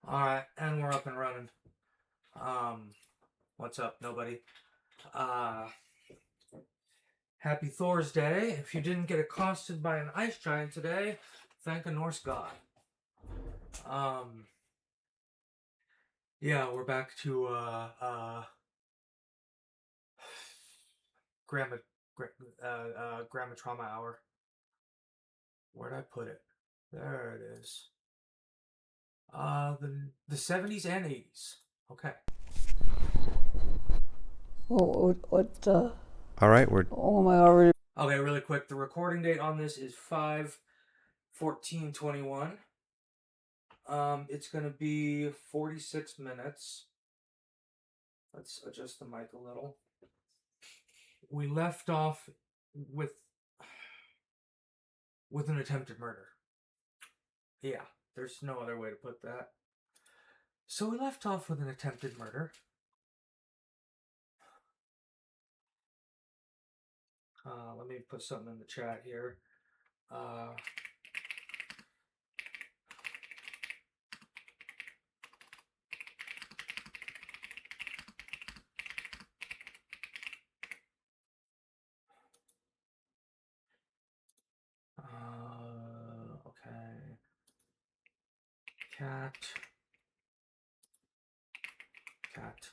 Alright, and we're up and running. What's up, nobody? Uh, Happy Thor's Day. If you didn't get accosted by an ice giant today, thank a Norse god. Yeah, we're back to, Grandma, Grandma Trauma Hour. Where'd I put it? There it is. The 70s and 80s. Okay. What All right, we're oh, am I already? Okay, really quick. The recording date on this is 5/14/21. It's gonna be 46 minutes. Let's adjust the mic a little. We left off with an attempted murder. Yeah, there's no other way to put that. So we left off with an attempted murder. Let me put something in the chat here. Okay. Cat.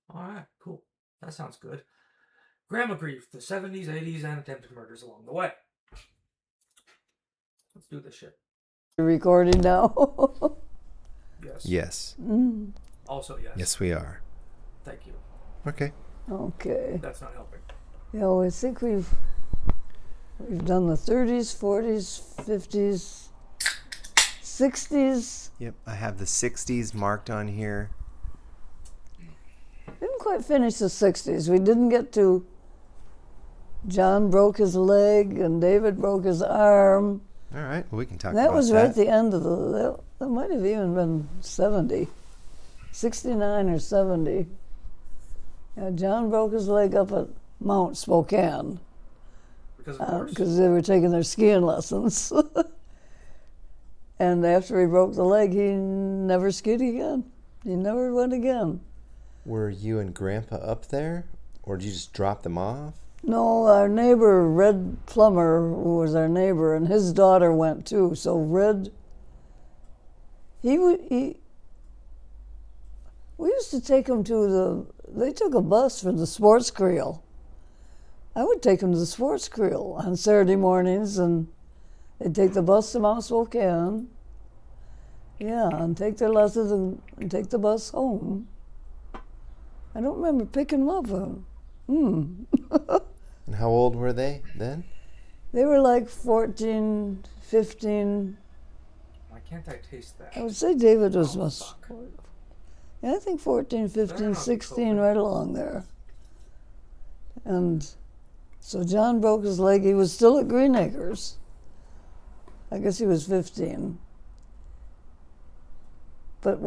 Alright, cool. That sounds good. Grandma grief, the 70s, 80s, and attempted murders along the way. Let's do this shit. Recording now? Yes. yes, Also, yes. yes, we are. Thank you. Okay. Okay. That's not helping. Yeah, well, I think we've done the 30s, 40s, 50s, 60s. Yep, I have the 60s marked on here. Didn't quite finish the 60s. We didn't get to John broke his leg and David broke his arm. All right, well, we can talk That about was that. right at the end of that might have even been 70, 69 or 70. Yeah, John broke his leg up at Mount Spokane because they were taking their skiing lessons. And after he broke the leg, he never skied again. He never went again. Were you and Grandpa up there, or did you just drop them off? No, our neighbor, Red Plummer, who was our neighbor, and his daughter went too. So Red, we used to take him they took a bus from the sports creel. I would take him to the sports creel on Saturday mornings, and they'd take the bus to Mount Spokane. Yeah, and take their lessons and take the bus home. I don't remember picking them up. And how old were they then? They were like 14, 15. Why can't I taste that? I would say David was fuck. Yeah, I think 14, Better 15, not be 16, COVID. right along there. And so John broke his leg. He was still at Green Acres. I guess he was 15. But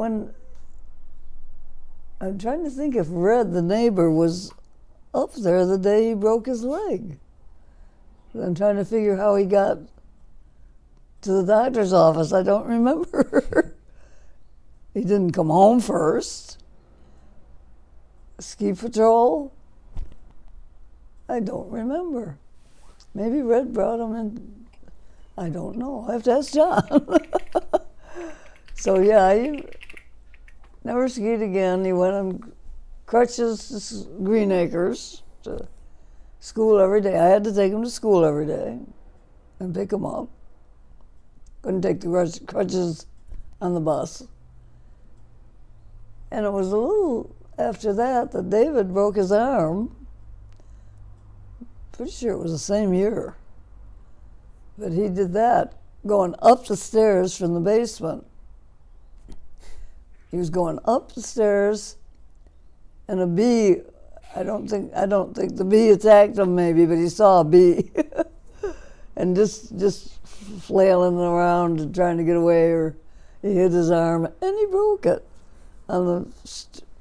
I'm trying to think if Red, the neighbor, was up there the day he broke his leg. I'm trying to figure how he got to the doctor's office. I don't remember. He didn't come home first. Ski patrol? I don't remember. Maybe Red brought him in. I don't know. I have to ask John. So yeah, he never skied again. He went on crutches to Green Acres to school every day. I had to take him to school every day and pick him up. Couldn't take the crutches on the bus. And it was a little after that David broke his arm. Pretty sure it was the same year. But he did that going up the stairs from the basement. He was going up the stairs, and a bee, I don't think the bee attacked him maybe, but he saw a bee. and just flailing around and trying to get away, or he hit his arm and he broke it on the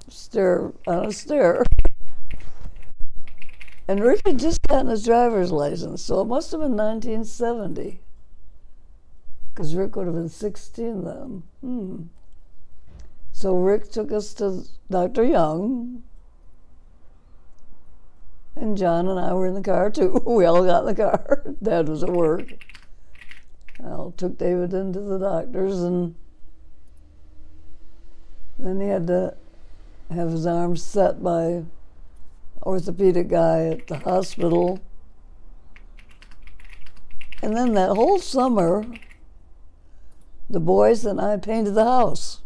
stair, on a stair. And Rick had just gotten his driver's license, so it must have been 1970, because Rick would have been 16 then. So Rick took us to Dr. Young, and John and I were in the car too. We all got in the car. Dad was at work. I took David into the doctor's, and then he had to have his arm set by an orthopedic guy at the hospital. And then that whole summer, the boys and I painted the house.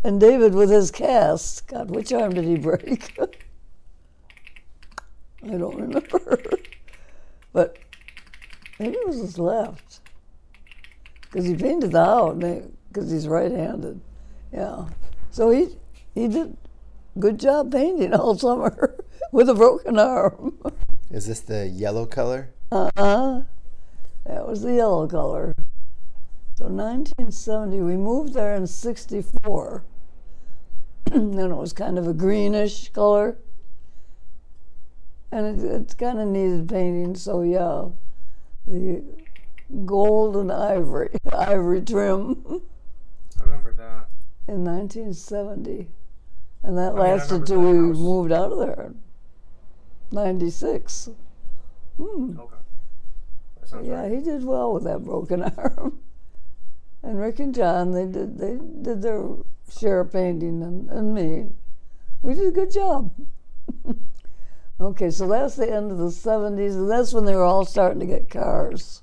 And David with his cast, God, which arm did he break? I don't remember. But maybe it was his left. Because he painted the house, because he's right-handed. Yeah. So he did a good job painting all summer with a broken arm. Is this the yellow color? Uh-huh. That was the yellow color. So 1970, we moved there in 64. Then it was kind of a greenish color. And it kind of needed painting, so yeah. The gold and ivory trim I remember that. in 1970. And that I lasted remember till that we house. moved out of there. 96. Okay. That sounds Yeah, right. he did well with that broken arm. And Rick and John, they did their share of painting, and me. We did a good job. Okay, so that's the end of the 70s, and that's when they were all starting to get cars.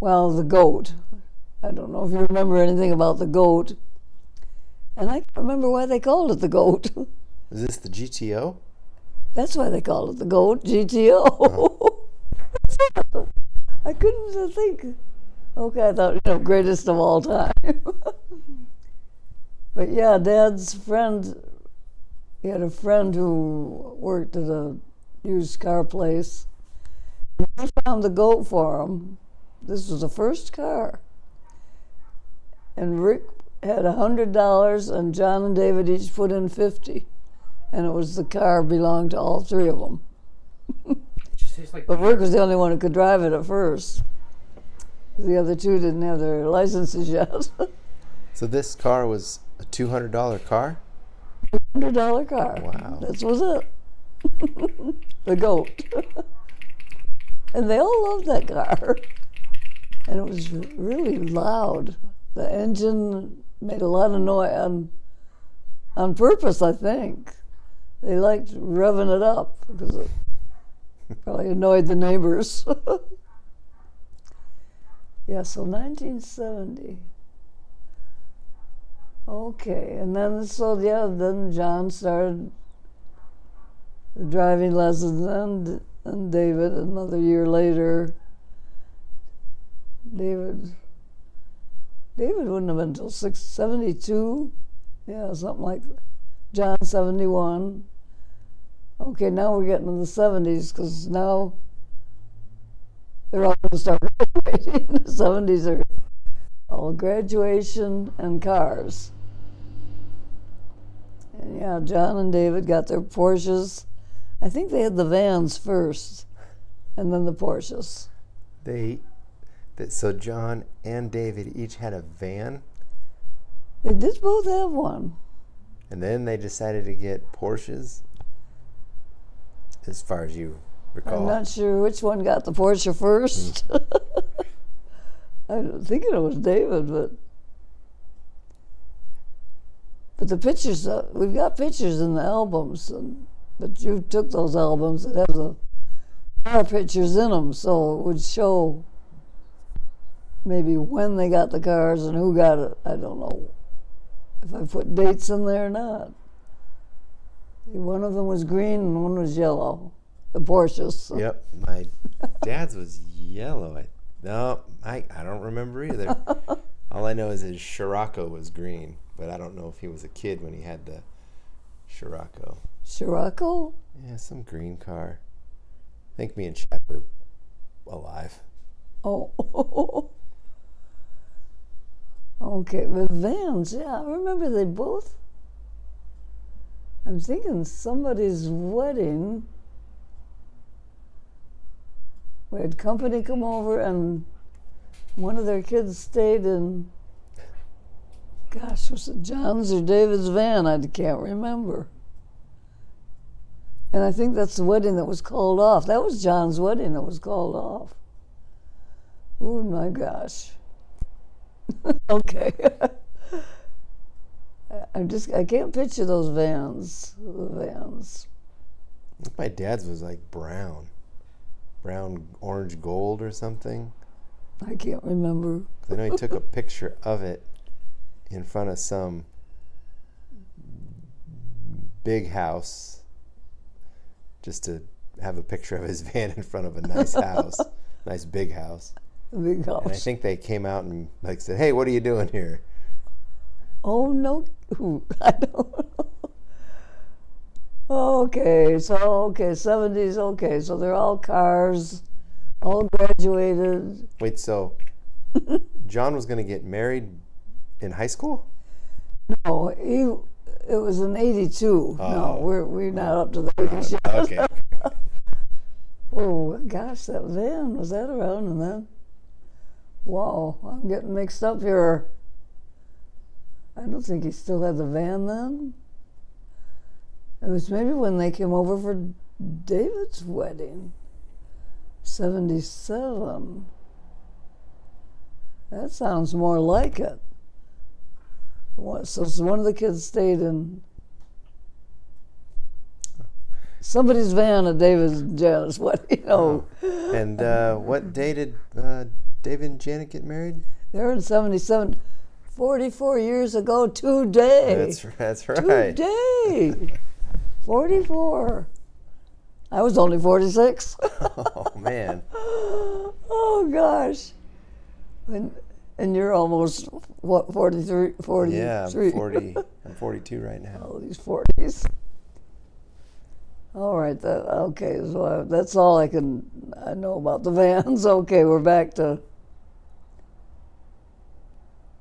Well, the goat. I don't know if you remember anything about the goat. And I can't remember why they called it the goat. Is this the GTO? That's why they called it the goat, GTO. I couldn't think. Okay, I thought, greatest of all time. But yeah, Dad's friend, he had a friend who worked at a used car place. And he found the goat for him. This was the first car. And Rick had $100, and John and David each put in 50. And it was the car belonged to all three of them. It just tastes like But Rick was the only one who could drive it at first. The other two didn't have their licenses yet. So this car was a $200 car? $100 car. Wow. That was it. The goat. And they all loved that car. And it was really loud. The engine made a lot of noise on purpose, I think. They liked revving it up because it probably annoyed the neighbors. Yeah, so 1970. Okay, and then John started the driving lessons, and David another year later. David wouldn't have been until 72, yeah, something like that. John 71. Okay, now we're getting to the 70s, because now they're all going to start graduating. The 70s are all graduation and cars. And yeah, John and David got their Porsches. I think they had the vans first, and then the Porsches. So John and David each had a van, They did both have one. and then they decided to get Porsches, as far as you recall. I'm not sure which one got the Porsche first. I'm thinking it was David, but the pictures, we've got pictures in the albums, but you took those albums that have the car pictures in them, so it would show maybe when they got the cars and who got it. I don't know if I put dates in there or not. One of them was green and one was yellow, the Porsches. Yep, my dad's was yellow. I don't remember either. All I know is his Scirocco was green, but I don't know if he was a kid when he had the Scirocco. Scirocco? Yeah, some green car. I think me and Chad were alive. Oh. Okay, but vans, yeah, I remember they both. I'm thinking somebody's wedding. We had company come over, and one of their kids stayed in, gosh, was it John's or David's van? I can't remember. And I think that's the wedding that was called off. That was John's wedding that was called off. Oh my gosh. Okay. I can't picture those vans, the vans. I think my dad's was like brown, orange, gold or something. I can't remember. I know he took a picture of it in front of some big house just to have a picture of his van in front of a nice house, nice big house. A big house. And I think they came out and like said, "Hey, what are you doing here?" Oh, no. I don't know. Okay, so, 70s, okay, so they're all cars, all graduated. Wait, so John was going to get married in high school? No, it was in 82. Oh. No, we're not up to the 80s yet. Okay. Oh, gosh, that van, was that around and then? Wow, I'm getting mixed up here. I don't think he still had the van then. It was maybe when they came over for David's wedding. 77. That sounds more like it. So one of the kids stayed in somebody's van at David's and Janet's wedding. And what day did David and Janet get married? They were in 77. 44 years ago today. That's right. Today. 44. I was only 46. Oh, man. Oh, gosh. And you're almost, what, 43? Yeah, I'm 40. I'm 42 right now. All these 40s. All right, okay, so that's all I know about the vans. Okay, we're back to,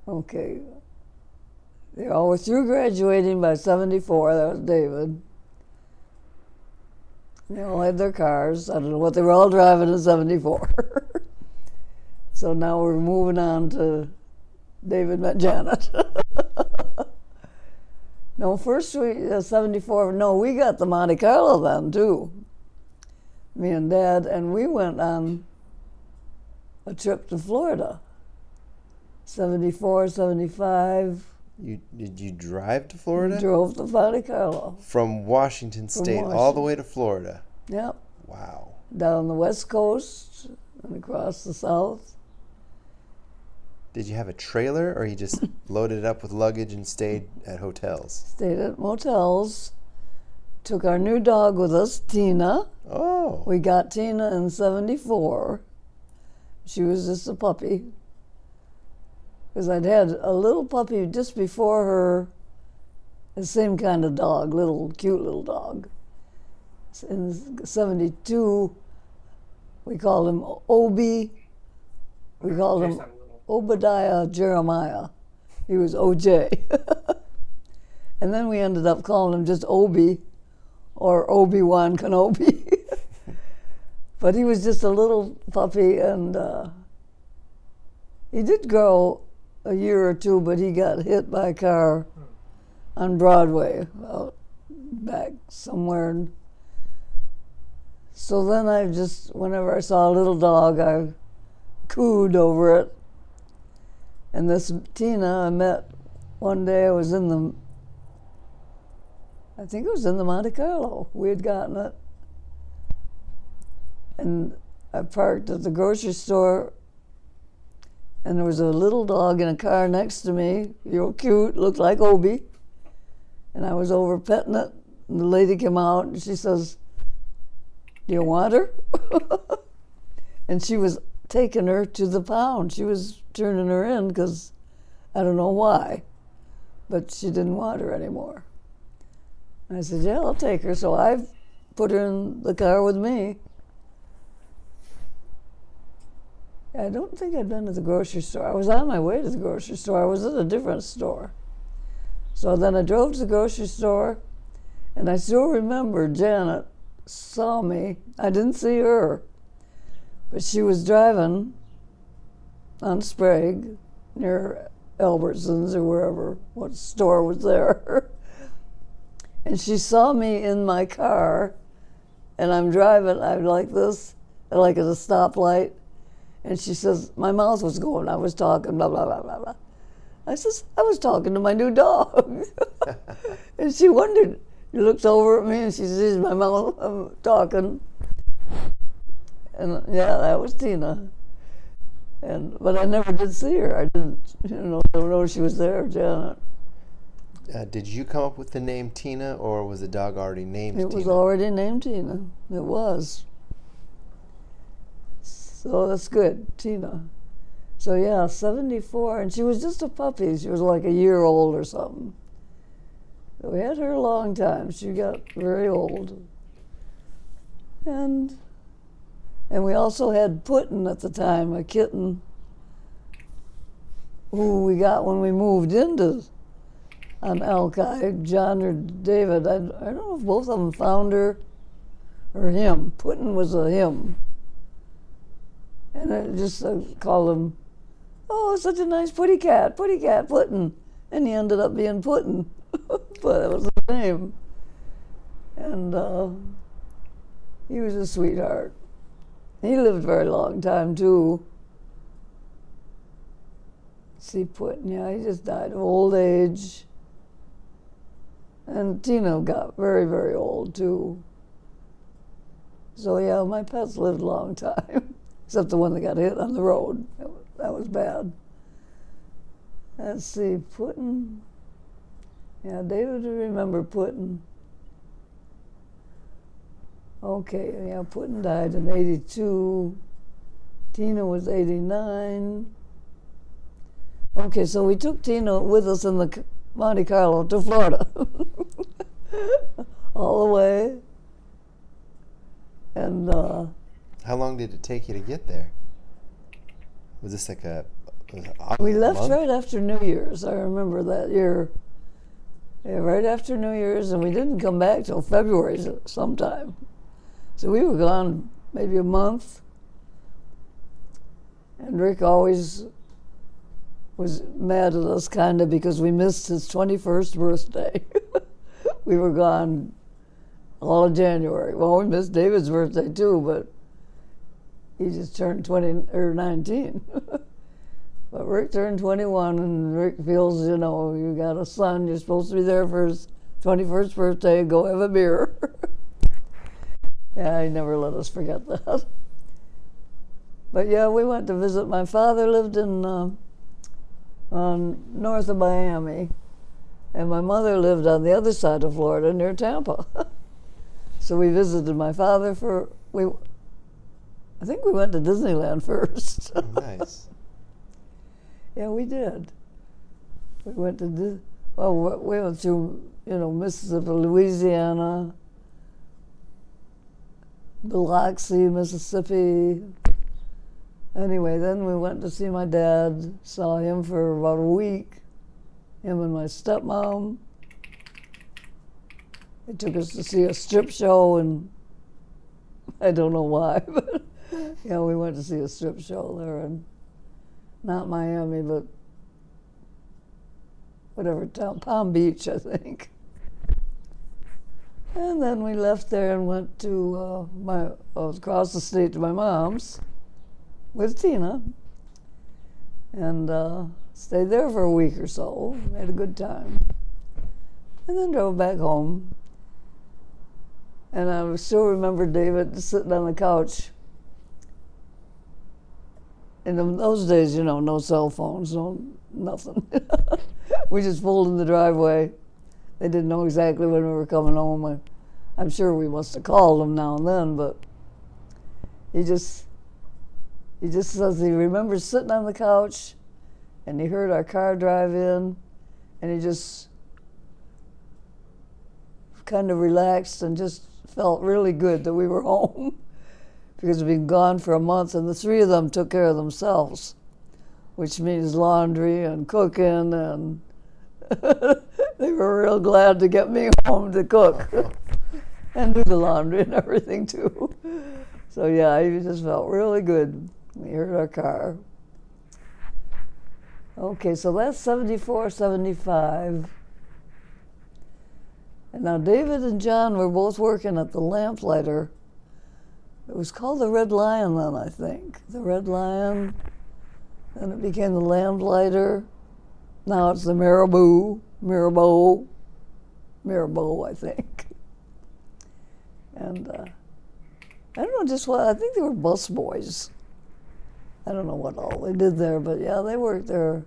okay. They all were through graduating by 74, that was David. They all had their cars. I don't know what they were all driving in 74. So now we're moving on to David met Janet. No, first 74, no, we got the Monte Carlo then too. Me and Dad, and we went on a trip to Florida. 74, 75. Did you drive to Florida? We drove to Monte Carlo. From Washington State all the way to Florida? Yep. Wow. Down the west coast and across the south. Did you have a trailer, or you just loaded it up with luggage and stayed at hotels? Stayed at motels. Took our new dog with us, Tina. Oh. We got Tina in 74. She was just a puppy. Because I'd had a little puppy just before her, the same kind of dog, cute little dog. In 72, we called him Obi. We called him Obadiah Jeremiah. He was OJ. And then we ended up calling him just Obi, or Obi-Wan Kenobi. But he was just a little puppy, and he did grow a year or two, but he got hit by a car on Broadway, out back somewhere. So then whenever I saw a little dog, I cooed over it. And this Tina I met one day, I think it was in the Monte Carlo. We had gotten it. And I parked at the grocery store, and there was a little dog in a car next to me, real cute, looked like Obi. And I was over petting it, and the lady came out, and she says, "Do you want her?" And she was taking her to the pound. She was turning her in because I don't know why, but she didn't want her anymore. And I said, "Yeah, I'll take her." So I put her in the car with me. I don't think I'd been to the grocery store. I was on my way to the grocery store. I was at a different store. So then I drove to the grocery store, and I still remember Janet saw me. I didn't see her, but she was driving on Sprague near Albertsons or wherever, what store was there. And she saw me in my car, and I'm driving, I'm like this, like at a stoplight. And she says, my mouth was going, I was talking, blah, blah, blah, blah, blah. I says, I was talking to my new dog. And she wondered. She looks over at me and she sees my mouth, I'm talking. And yeah, that was Tina. But I never did see her. I didn't, don't know she was there, Janet. Did you come up with the name Tina, or was the dog already named Tina? It was already named Tina. It was. So that's good, Tina. So yeah, 74, and she was just a puppy. She was like a year old or something. So we had her a long time. She got very old. And we also had Putin at the time, a kitten who we got when we moved into on Alki, John or David. I don't know if both of them found her or him. Putin was a him. And I just called him, oh, such a nice putty cat, Putin. And he ended up being Putin, but that was his name. And he was a sweetheart. He lived a very long time, too. See, Putin, yeah, he just died of old age. And Tina got very, very old, too. So, yeah, my pets lived a long time, except the one that got hit on the road. That was bad. Let's see, Putin. Yeah, David would remember Putin. Okay, yeah, Putin died in 82. Tina was 89. Okay, so we took Tina with us in the Monte Carlo to Florida. All the way. And how long did it take you to get there? Was this like we left right after New Year's. I remember that year. Yeah, right after New Year's, and we didn't come back till February sometime. So we were gone maybe a month. And Rick always was mad at us kind of because we missed his 21st birthday. We were gone all of January. Well, we missed David's birthday too, but he just turned 19. But Rick turned 21, and Rick feels, you got a son, you're supposed to be there for his 21st birthday, go have a beer. Yeah, he never let us forget that. But yeah, we went to visit. My father lived in north of Miami, and my mother lived on the other side of Florida near Tampa. So we visited my father I think we went to Disneyland first. Oh, nice. Yeah, we did. We went to we went through, Mississippi, Louisiana, Biloxi, Mississippi. Anyway, then we went to see my dad, saw him for about a week, him and my stepmom. They took us to see a strip show, and I don't know why, but yeah, we went to see a strip show there in not Miami, but whatever town, Palm Beach, I think. And then we left there and went to across the state to my mom's with Tina, and stayed there for a week or so. Had a good time, and then drove back home. And I still remember David sitting on the couch. In those days, no cell phones, no nothing. We just pulled in the driveway. They didn't know exactly when we were coming home. I'm sure we must have called them now and then, but he just says he remembers sitting on the couch, and he heard our car drive in, and he just kind of relaxed and just felt really good that we were home. because we'd been gone for a month, and the three of them took care of themselves, which means laundry and cooking, and they were real glad to get me home to cook and do the laundry and everything too. So yeah, I just felt really good. We heard our car. Okay, so that's 74, 75. And now David and John were both working at the lamplighter. It was called the Red Lion then, I think. The Red Lion, then it became the lamplighter. Now it's the Mirabeau, I think. And I don't know just what, I think they were bus boys. I don't know what all they did there, but yeah, they worked there.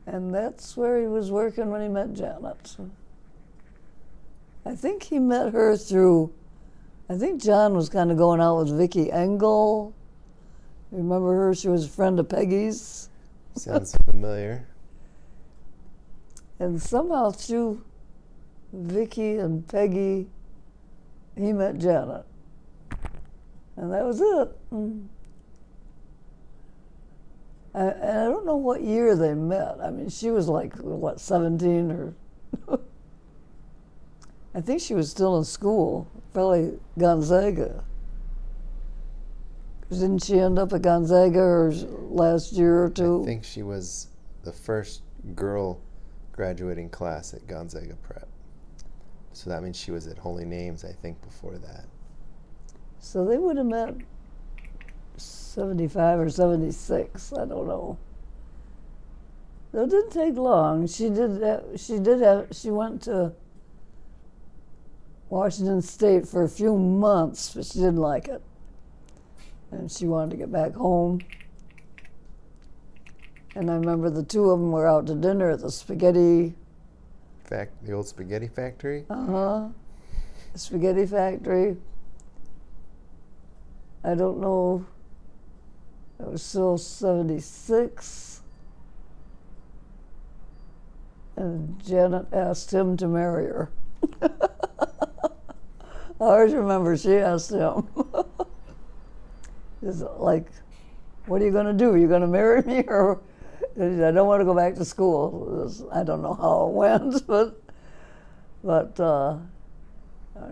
And that's where he was working when he met Janet. I think he met her through, I think John was kind of going out with Vicki Engel. Remember her? She was a friend of Peggy's. Sounds familiar. And somehow through Vicki and Peggy, he met Janet. And that was it. And I don't know what year they met. I mean, she was like, what, 17 or... I think she was still in school, probably Gonzaga. Didn't she end up at Gonzaga her last year or two? I think she was the first girl graduating class at Gonzaga Prep. So that means she was at Holy Names, I think, before that. So they would have met 75 or 76, I don't know. It didn't take long. She went to Washington State for a few months, but she didn't like it. And she wanted to get back home. And I remember the two of them were out to dinner at the the old spaghetti factory? The spaghetti factory. I don't know, it was still 76. And Janet asked him to marry her. I always remember she asked him. It's like, what are you going to do? Are you going to marry me? Or he said, I don't want to go back to school. I don't know how it went, but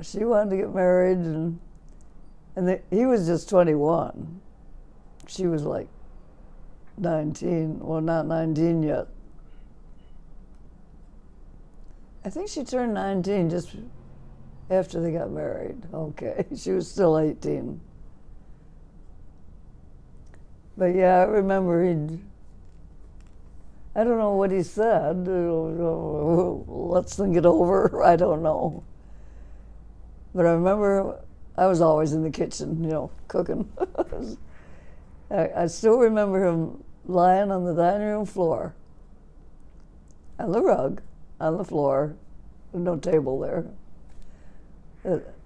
she wanted to get married, and he was just 21. She was like 19, well, not 19 yet. I think she turned 19 just after they got married. Okay, she was still 18. But yeah, I remember I don't know what he said. Let's think it over. I don't know. But I remember I was always in the kitchen, cooking. I still remember him lying on the dining room floor, on the rug, on the floor. There's no table there.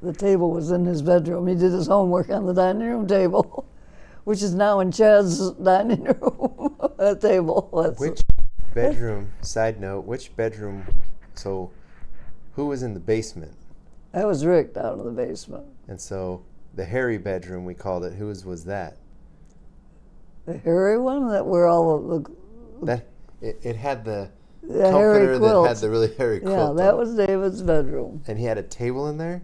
The table was in his bedroom. He did his homework on the dining room table, which is now in Chad's dining room table. Which bedroom, side note, so who was in the basement? That was Rick down in the basement. And so the hairy bedroom, we called it, whose was that? The hairy one, that where all the it had the hairy quilt. That had the really hairy quilt. Yeah, that was David's bedroom. And he had a table in there?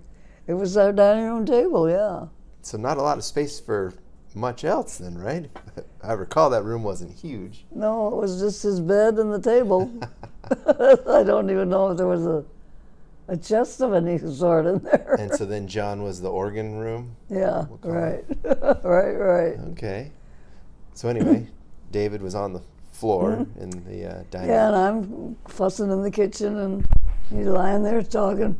It was our dining room table, yeah. So not a lot of space for much else then, right? I recall that room wasn't huge. No, it was just his bed and the table. I don't even know if there was a chest of any sort in there. And so then John was the organ room? Yeah, right. right. Okay. So anyway, David was on the floor in the dining room. Yeah, and I'm fussing in the kitchen, and he's lying there talking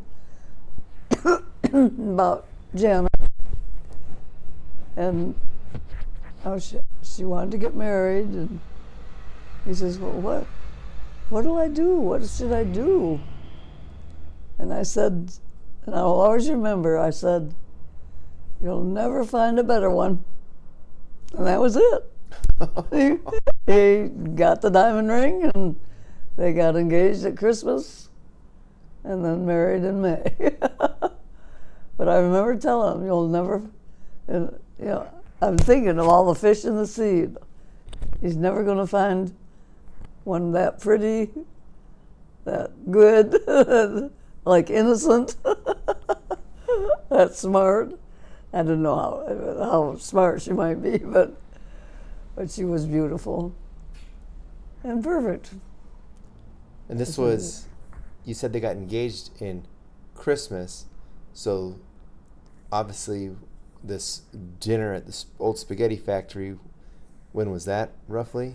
about Janet. And how she wanted to get married, and he says, well, what do I do? What should I do? And I said, and I'll always remember, I said, you'll never find a better one. And that was it. He got the diamond ring, and they got engaged at Christmas, and then married in May. But I remember telling him, you'll never, I'm thinking of all the fish in the sea. He's never going to find one that pretty, that good, like innocent, that smart. I didn't know how smart she might be, but she was beautiful and perfect. And this was, you said they got engaged in Christmas, so obviously this dinner at the old spaghetti factory, when was that roughly?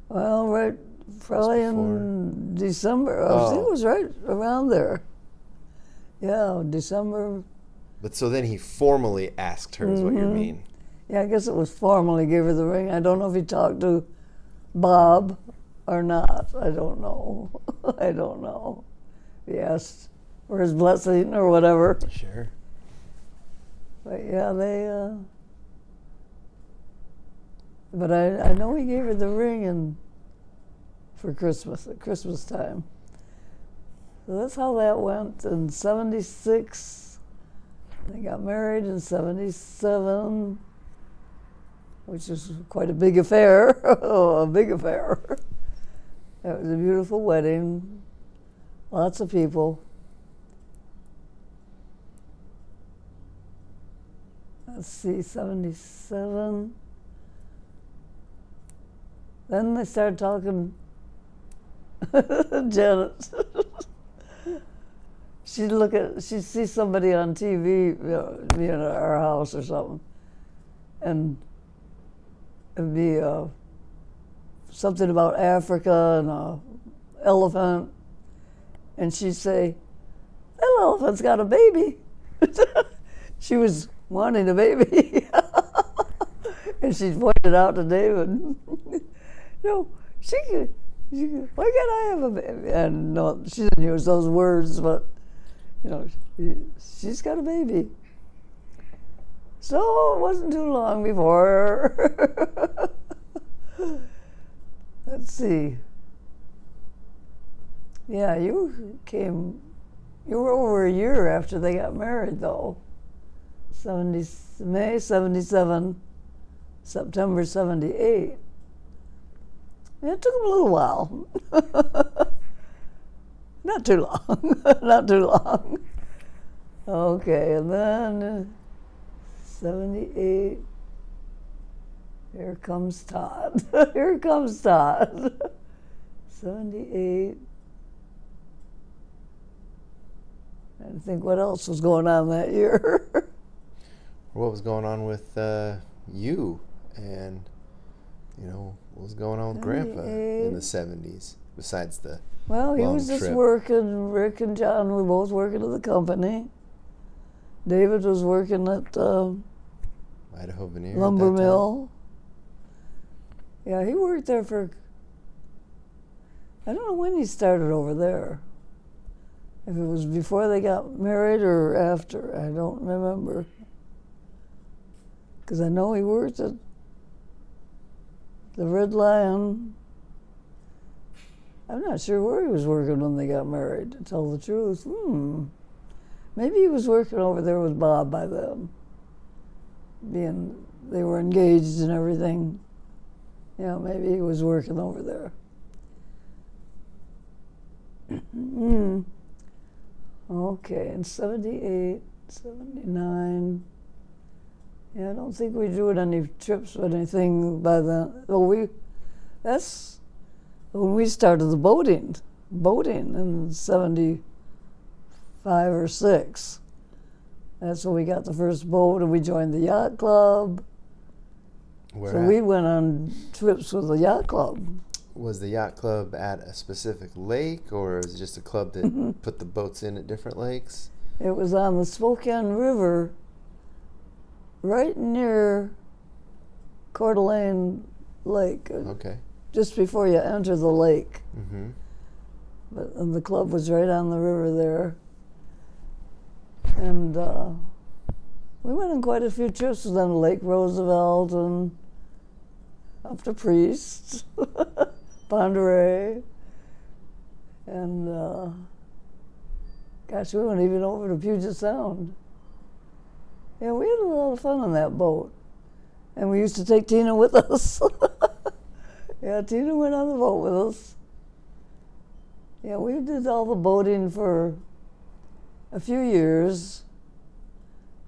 Well, right, probably in December. I think it was right around there. Yeah, December. But so then he formally asked her, is what you mean? Yeah, I guess it was formally gave her the ring. I don't know if he talked to Bob or not. I don't know. I don't know. He asked for his blessing or whatever. Sure. But yeah, but I know he gave her the ring for Christmas, at Christmas time. So that's how that went. In 76, they got married in 77, which was quite a big affair. A big affair. It was a beautiful wedding. Lots of people. Let's see, 77. Then they started talking. Janet, she'd see somebody on TV, be in our house or something, and it'd be something about Africa and an elephant, and she'd say, "That elephant's got a baby." She was wanting a baby, and she pointed out to David, she could, why can't I have a baby? And no, she didn't use those words, but she's got a baby. So it wasn't too long before. Let's see. Yeah, you were over a year after they got married, though. May 77, September 78. It took them a little while. Not too long. Not too long. Okay, and then 78. Here comes Todd. Here comes Todd. 78. I think what else was going on that year. What was going on with you and, what was going on with Grandpa in the 70s besides the Well, he long was just trip? working. Rick and John were both working at the company. David was working at Idaho Veneer lumber at that mill. Yeah, he worked there for, I don't know when he started over there. If it was before they got married or after, I don't remember. Because I know he worked at the Red Lion. I'm not sure where he was working when they got married, to tell the truth. Maybe he was working over there with Bob by then. They were engaged and everything. Yeah, maybe he was working over there. Okay, in 78, 79. Yeah, I don't think we drew any trips or anything by then. Well, that's when we started the boating in 75 or 6. That's when we got the first boat, and we joined the yacht club. We went on trips with the yacht club. Was the yacht club at a specific lake, or was it just a club that put the boats in at different lakes? It was on the Spokane River, right near Coeur d'Alene Lake. Okay. Just before you enter the lake. Mm-hmm. And the club was right on the river there. And we went on quite a few trips with them, Lake Roosevelt and up to Priest, Ponderay, and gosh, we went even over to Puget Sound. Yeah, we had a lot of fun on that boat. And we used to take Tina with us. Yeah, Tina went on the boat with us. Yeah, we did all the boating for a few years.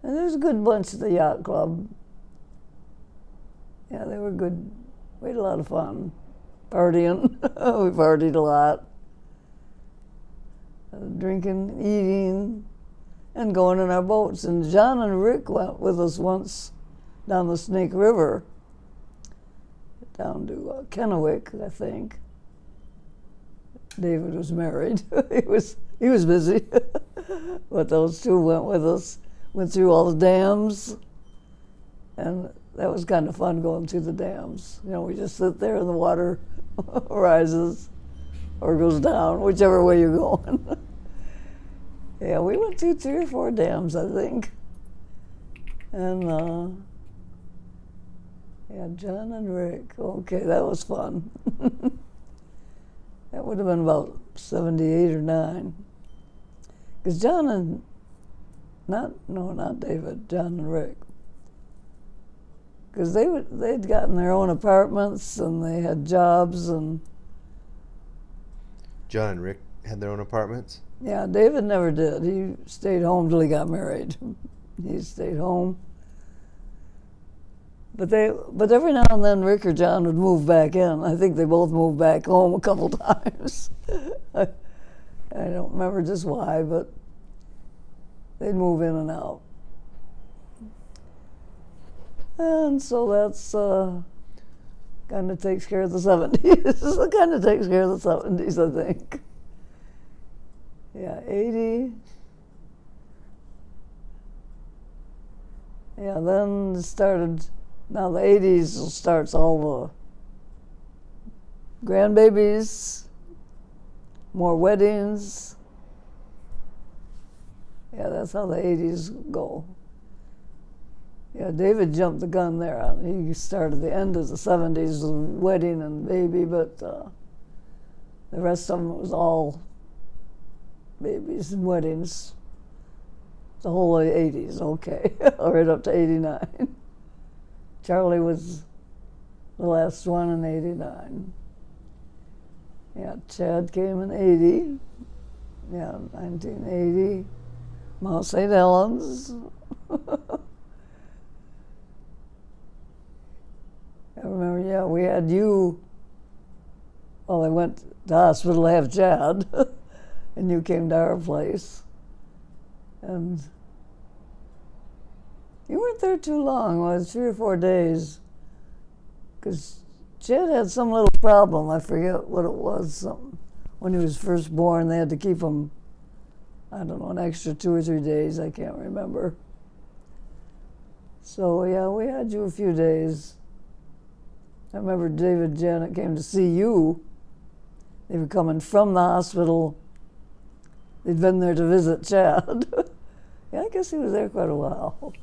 And there was a good bunch at the yacht club. Yeah, they were good. We had a lot of fun partying. We partied a lot. Drinking, eating, and going in our boats. And John and Rick went with us once down the Snake River, down to Kennewick, I think. David was married. he was busy. But those two went with us, went through all the dams, and that was kind of fun going through the dams. You know, we just sit there and the water rises or goes down, whichever way you're going. Yeah, we went through 3 or 4 dams, I think. And yeah, John and Rick. Okay, that was fun. That would have been about 78 or 9. Because John and, not David, John and Rick. Because they'd gotten their own apartments and they had jobs and... John and Rick had their own apartments? Yeah, David never did. He stayed home till he got married. He stayed home. But every now and then Rick or John would move back in. I think they both moved back home a couple times. I don't remember just why, but they'd move in and out. And so that's kind of takes care of the 70s. Kind of takes care of the 70s, I think. Yeah, 80. Yeah, then it started, now the 80s starts all the grandbabies, more weddings. Yeah, that's how the 80s go. Yeah, David jumped the gun there. He started the end of the 70s with wedding and baby, but the rest of them was all babies and weddings. The whole 80s, okay, right up to 89. Charlie was the last one in 89. Yeah, Chad came in 80. Yeah, 1980. Mount St. Helens. I remember, yeah, we had you. Well, I went to the hospital to have Chad, and you came to our place. And you weren't there too long. It was 3 or 4 days. Because Chad had some little problem. I forget what it was. Something. When he was first born, they had to keep him, I don't know, an extra 2 or 3 days. I can't remember. So, yeah, we had you a few days. I remember David and Janet came to see you. They were coming from the hospital. They'd been there to visit Chad. Yeah, I guess he was there quite a while.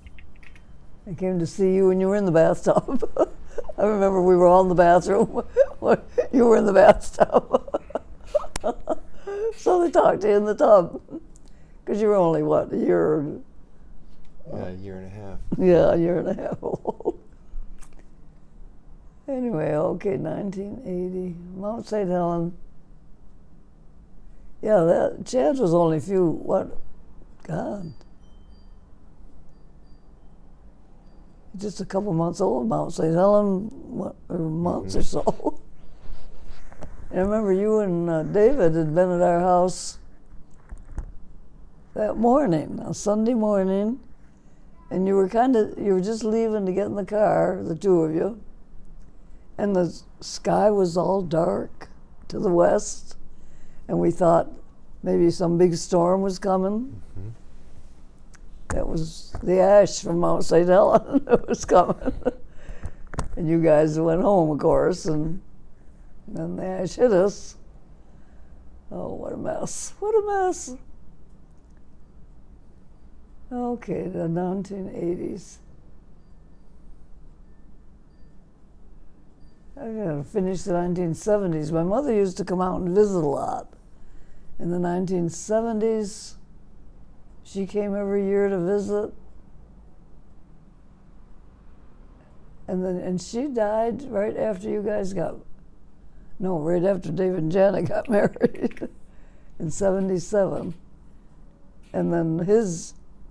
They came to see you when you were in the bathtub. I remember we were all in the bathroom when you were in the bathtub. So they talked to you in the tub. Because you were only, what, a year? Yeah, a year and a half. Yeah, a year and a half old. Anyway, okay, 1980, Mount St. Helens. Yeah, Chad was only a few, what, God. Just a couple months old, Mount St. Helens, months or so. And I remember you and David had been at our house that morning, a Sunday morning, and you were just leaving to get in the car, the two of you. And the sky was all dark to the west, and we thought maybe some big storm was coming. Mm-hmm. That was the ash from Mount St. Helens that was coming. And you guys went home, of course, and then the ash hit us. Oh, what a mess. What a mess. Okay, the 1980s. I gotta finish the 1970s. My mother used to come out and visit a lot. In the 1970s, she came every year to visit. And she died right after you guys got, no, right after David and Janet got married in 77. And then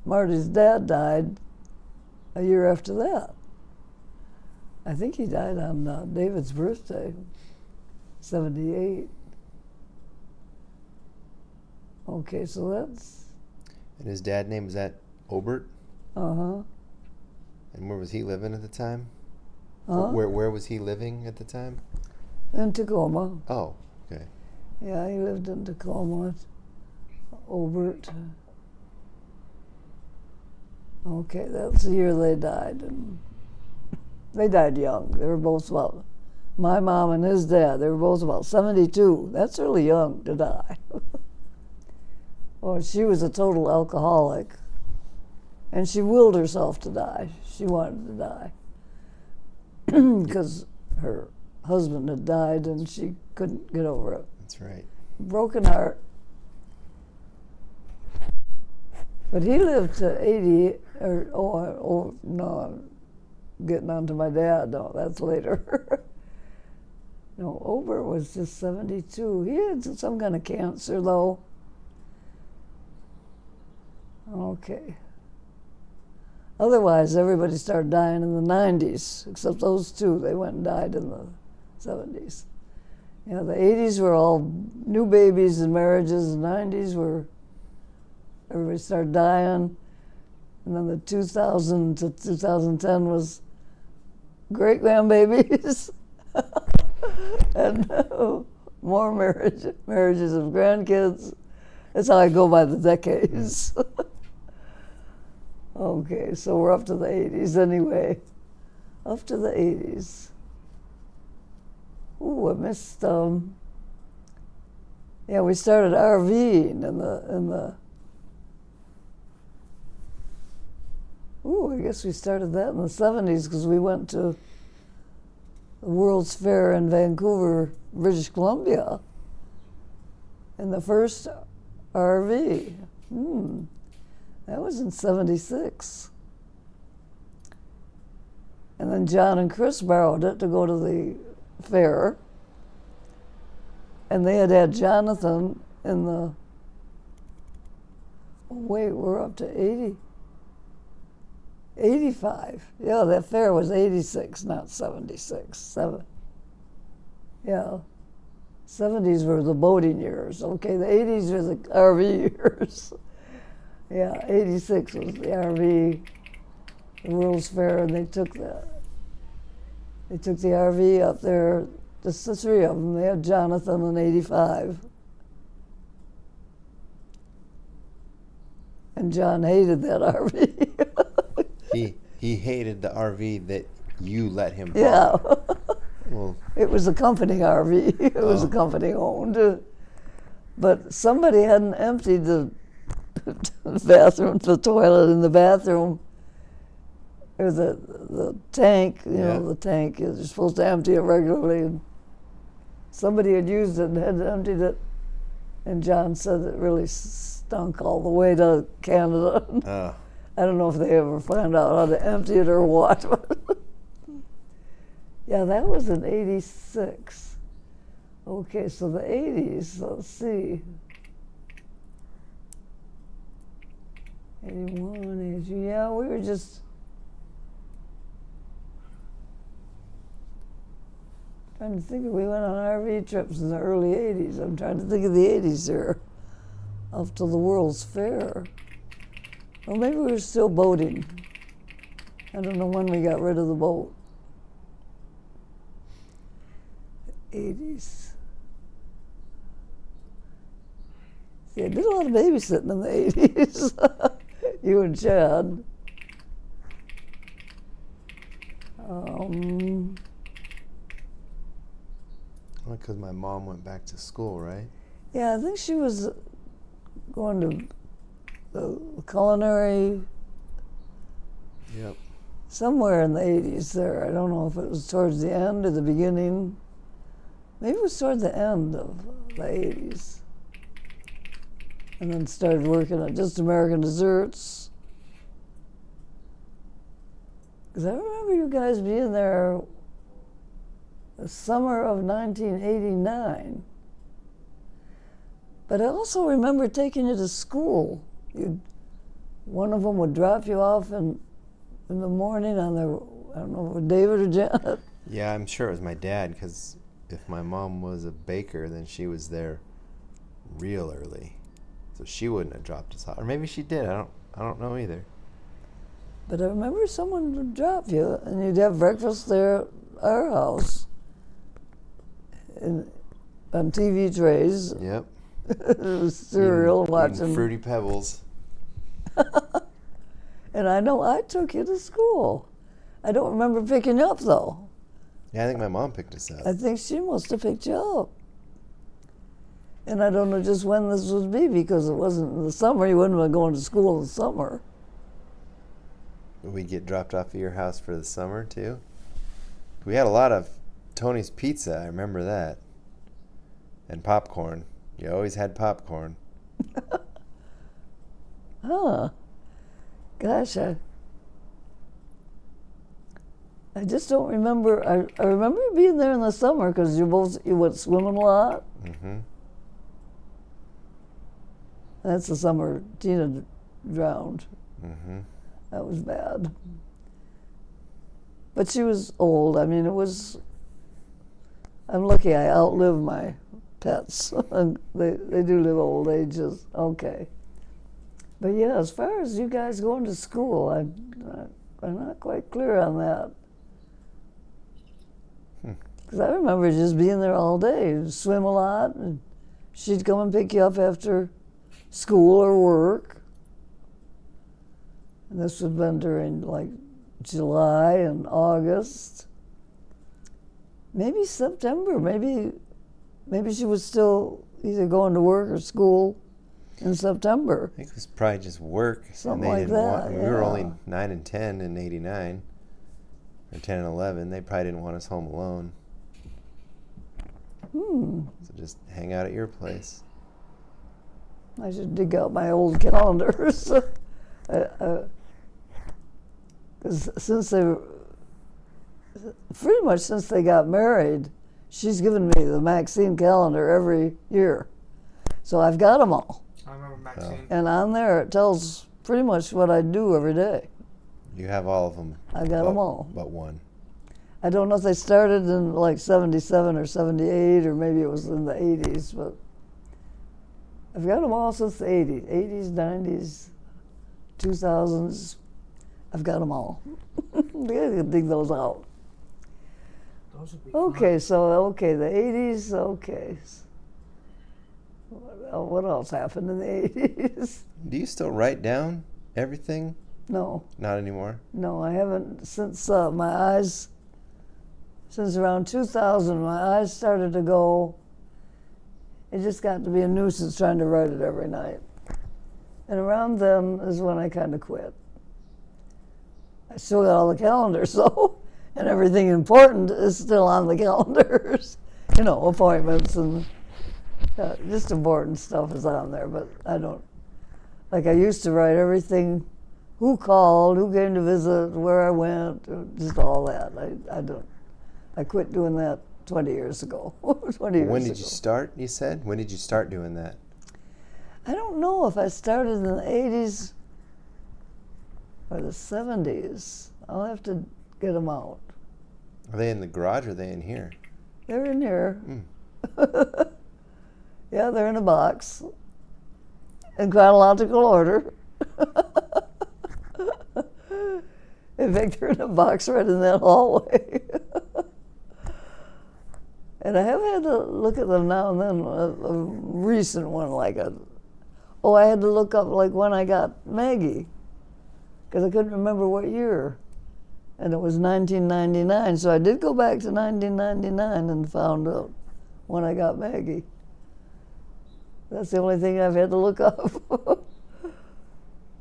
Marty's dad died a year after that. I think he died on David's birthday, 78. Okay, so that's... And his dad name, is that Obert? Uh-huh. And where was he living at the time? Huh? Where was he living at the time? In Tacoma. Oh, okay. Yeah, he lived in Tacoma. Obert. Okay, that's the year they died. And they died young. They were both about, my mom and his dad, they were both about 72. That's really young to die. Well, she was a total alcoholic. And she willed herself to die. She wanted to die. Because her husband had died and she couldn't get over it. That's right. Broken heart. But he lived to 80, no, I'm getting on to my dad. No, that's later. No, Ober was just 72. He had some kind of cancer, though. Okay. Otherwise, everybody started dying in the 90s, except those two. They went and died in the 70s. You know, the 80s were all new babies and marriages. The 90s were, everybody started dying. And then the 2000 to 2010 was great grandbabies. And more marriages of grandkids. That's how I go by the decades. Okay, so we're up to the 80s anyway. Up to the 80s. Ooh, I missed, yeah, we started RVing in the, ooh, I guess we started that in the 70s because we went to the World's Fair in Vancouver, British Columbia, in the first RV. That was in 76. And then John and Chris borrowed it to go to the fair. And they had Jonathan in the, oh wait, we're up to 80. 85. Yeah, that fair was 86, not 76. Yeah. 70s were the boating years. Okay, the 80s were the RV years. Yeah, 86 was the RV, the World's Fair, and they took the RV up there, just the three of them. They had Jonathan in 85. And John hated that RV. He hated the RV that you let him borrow. Yeah. Well, it was a company RV. It was a company owned. But somebody hadn't emptied the bathroom, the toilet in the bathroom. It was the tank, you know, the tank. You're supposed to empty it regularly. And somebody had used it and had emptied it. And John said it really stunk all the way to Canada. I don't know if they ever found out how to empty it or what. Yeah, that was in 86. Okay, so the 80s, let's see. 81, 82, yeah, we were just trying to think. We went on RV trips in the early 80s. I'm trying to think of the 80s here, up to the World's Fair. Well, maybe we were still boating. I don't know when we got rid of the boat. 80s. See, I did a lot of babysitting in the 80s. You and Chad. because my mom went back to school, right? Yeah, I think she was going to the culinary. Yep. Somewhere in the 80s there. I don't know if it was towards the end or the beginning. Maybe it was toward the end of the 80s. And then started working at Just American Desserts. Because I remember you guys being there the summer of 1989. But I also remember taking you to school. One of them would drop you off in the morning on their, I don't know, David or Janet. Yeah, I'm sure it was my dad, because if my mom was a baker, then she was there real early. So she wouldn't have dropped us off. Or maybe she did. I don't know either. But I remember someone would drop you, and you'd have breakfast there at our house on TV trays. Yep. It was cereal, Eating watching. Fruity Pebbles. And I know I took you to school. I don't remember picking you up, though. Yeah, I think my mom picked us up. I think she must have picked you up. And I don't know just when this would be, because it wasn't in the summer. You wouldn't have been going to school in the summer. We'd get dropped off at your house for the summer, too. We had a lot of Tony's Pizza, I remember that. And popcorn. You always had popcorn. Huh. Gosh, I just don't remember. I remember being there in the summer because you went swimming a lot. Mm-hmm. That's the summer Tina drowned. Mm-hmm. That was bad. But she was old. I mean, I'm lucky I outlived my pets. They do live old ages. Okay. But yeah, as far as you guys going to school, I'm not quite clear on that. Because I remember just being there all day, swim a lot, and she'd come and pick you up after school or work. And this would have been during like July and August. Maybe September, maybe she was still either going to work or school in September. I think it was probably just work. Something and they like didn't that, We were yeah. only 9 and 10 in 89. Or 10 and 11. They probably didn't want us home alone. So just hang out at your place. I should dig out my old calendars. Because pretty much since they got married, she's given me the Maxine calendar every year. So I've got them all. I remember Maxine. And on there it tells pretty much what I do every day. You have all of them. I got them all. But one. I don't know if they started in like 77 or 78 or maybe it was in the 80s, but I've got them all since the 80s, 80s, 90s, 2000s. I've got them all. I can dig those out. Those would be Okay, so the 80s, okay. What else happened in the 80s? Do you still write down everything? No, Not anymore. no, I haven't since since around 2000, my eyes started to go. It just got to be a nuisance trying to write it every night. And around then is when I kind of quit. I still got all the calendars though, and everything important is still on the calendars. You know, appointments and just important stuff is on there, but I don't, like I used to write everything, who called, who came to visit, where I went, just all that. I don't. I quit doing that 20 years ago. 20 years When did ago. you start, you said? When did you start doing that? I don't know if I started in the 80s or the 70s. I'll have to get them out. Are they in the garage or are they in here? They're in here. Yeah, they're in a box in chronological order. In fact, they're in a box right in that hallway. And I have had to look at them now and then, a recent one I had to look up like when I got Maggie, because I couldn't remember what year. And it was 1999, so I did go back to 1999 and found out when I got Maggie. That's the only thing I've had to look up.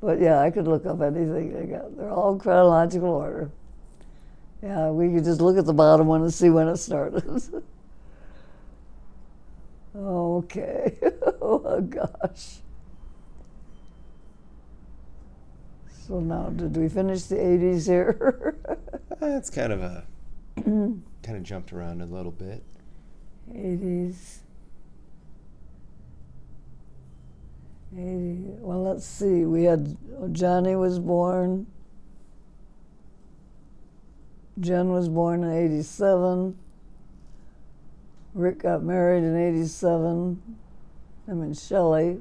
But yeah, I could look up anything they got. They're all chronological order. Yeah, we could just look at the bottom one and see when it started. Okay. Oh gosh. So now, did we finish the 80s here? It's kind of jumped around a little bit. 80s. 80. Well, let's see. We had Johnny was born. Jen was born in 87. Rick got married in 87. I mean, Shelley.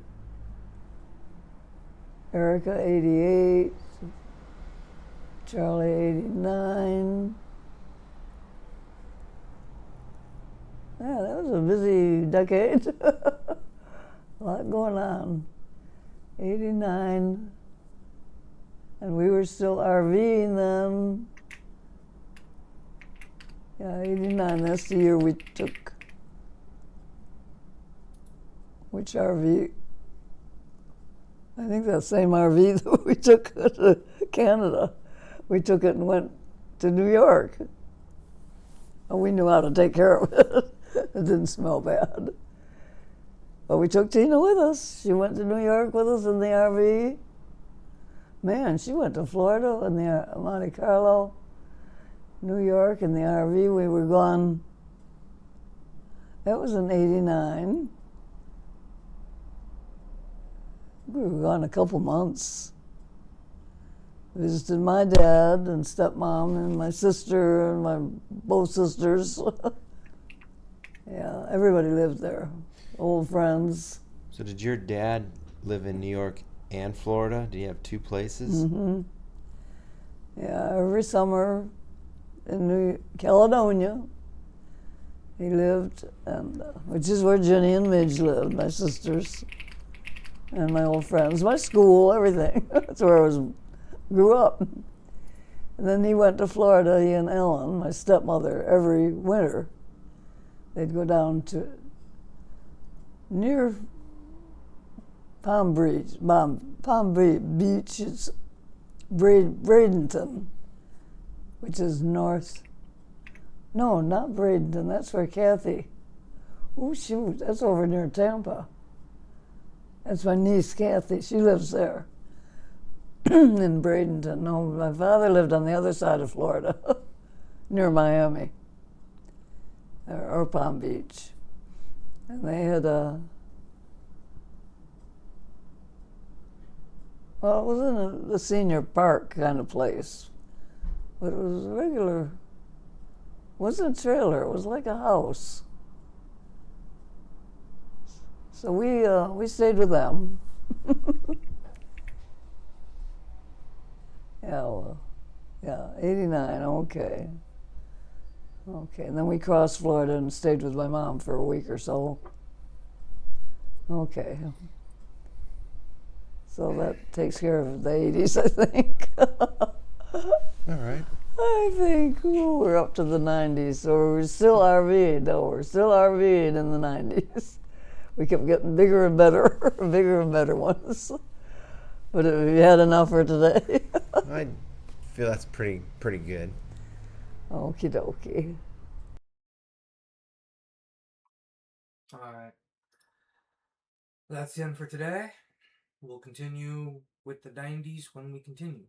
Erica, 88. Charlie, 89. Yeah, that was a busy decade. A lot going on. 89. And we were still RVing then. Yeah, 89, that's the year we took. Which RV? I think that same RV that we took to Canada. We took it and went to New York. And we knew how to take care of it. It didn't smell bad. But we took Tina with us. She went to New York with us in the RV. Man, she went to Florida in the Monte Carlo, New York in the RV. We were gone. That was in 89. We were gone a couple months. Visited my dad and stepmom and my sister and my both sisters. Yeah, everybody lived there. Old friends. So did your dad live in New York and Florida? Did he have two places? Mm-hmm. Yeah, every summer in New Caledonia he lived, and which is where Jenny and Midge lived, my sisters and my old friends, my school, everything. That's where I grew up. And then he went to Florida, he and Ellen, my stepmother, every winter. They'd go down to near Palm Beach, it's Bradenton, which is north. No, not Bradenton, that's where Kathy. Oh, shoot, that's over near Tampa. That's my niece, Kathy. She lives there in Bradenton. No, my father lived on the other side of Florida, near Miami or Palm Beach. And they had well, it was in the senior park kind of place, but it was a regular, wasn't a trailer, it was like a house. So we stayed with them. Yeah, 89, okay. Okay, and then we crossed Florida and stayed with my mom for a week or so. Okay. So that takes care of the 80s, I think. All right. I think we're up to the 90s, so we're still RVing. No, we're still RVing in the 90s. We kept getting bigger and better, bigger and better ones. But we had enough for today. I feel that's pretty good. Okie dokie. All right. That's the end for today. We'll continue with the 90s when we continue.